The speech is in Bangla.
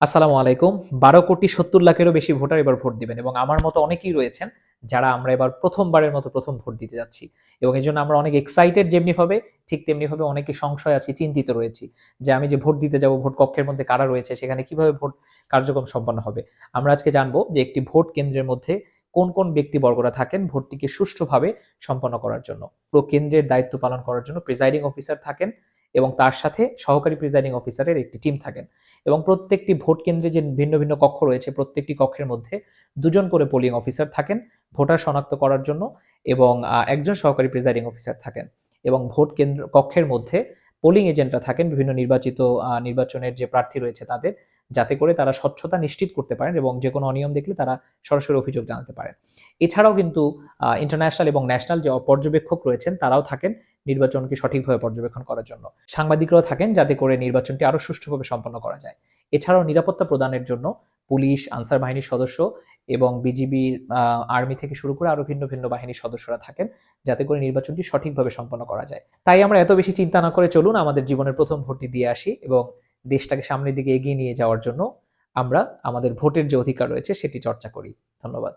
আসসালামু আলাইকুম। ১২,৭০,০০,০০০-এরও বেশি ভোটার এবার ভোট দিবেন এবং আমার মতো অনেকেই রয়েছেন যারা আমরা এবার প্রথমবারের মতো প্রথম ভোট দিতে যাচ্ছি। এবং এজন্য আমরা অনেক এক্সাইটেড যেমনিভাবে, ঠিক তেমনিভাবে অনেকে সংশয় আছি, চিন্তিত রয়েছি যে আমি যে ভোট দিতে যাব, ভোট কক্ষের মধ্যে কারা রয়েছে, সেখানে কিভাবে ভোট কার্যক্রম সম্পন্ন হবে। আমরা আজকে জানবো যে একটি ভোট কেন্দ্রের মধ্যে কোন ব্যক্তিবর্গরা থাকেন ভোটটিকে সুষ্ঠুভাবে সম্পন্ন করার জন্য। পুরো কেন্দ্রের দায়িত্ব পালন করার জন্য প্রিজাইডিং অফিসার থাকেন এবং তার সাথে সহকারী প্রিজাইডিং অফিসারের একটি টিম থাকেন। এবং প্রত্যেকটি ভোট কেন্দ্রে যে ভিন্ন কক্ষ রয়েছে, প্রত্যেকটি কক্ষের মধ্যে ২ জন করে পোলিং অফিসার থাকেন ভোটার শনাক্ত করার জন্য এবং একজন সহকারী প্রিজাইডিং অফিসার থাকেন। এবং ভোট কেন্দ্র কক্ষের মধ্যে পোলিং এজেন্টরা থাকেন বিভিন্ন নির্বাচিত নির্বাচনের যে প্রার্থী রয়েছে তাদের, যাতে করে তারা স্বচ্ছতা নিশ্চিত করতে পারেন এবং যেকোনো অনিয়ম দেখলে তারা সরাসরি অভিযোগ জানাতে পারেন। এছাড়াও কিন্তু ইন্টারন্যাশনাল এবং ন্যাশনাল যে পর্যবেক্ষক রয়েছেন তারাও থাকেন নির্বাচনকে সঠিকভাবে পর্যবেক্ষণ করার জন্য। সাংবাদিকরাও থাকেন যাতে করে নির্বাচনটি আরো সুষ্ঠুভাবে সম্পন্ন করা যায়। এছাড়াও নিরাপত্তা প্রদানের জন্য পুলিশ, আনসার বাহিনীর সদস্য এবং বিজিবির আর্মি থেকে শুরু করে আরো ভিন্ন বাহিনীর সদস্যরা থাকেন যাতে করে নির্বাচনটি সঠিকভাবে সম্পন্ন করা যায়। তাই আমরা এত বেশি চিন্তা না করে চলুন আমাদের জীবনের প্রথম ভোটটি দিয়ে আসি এবং দেশটাকে সামনের দিকে এগিয়ে নিয়ে যাওয়ার জন্য আমরা আমাদের ভোটের যে অধিকার রয়েছে সেটি চর্চা করি। ধন্যবাদ।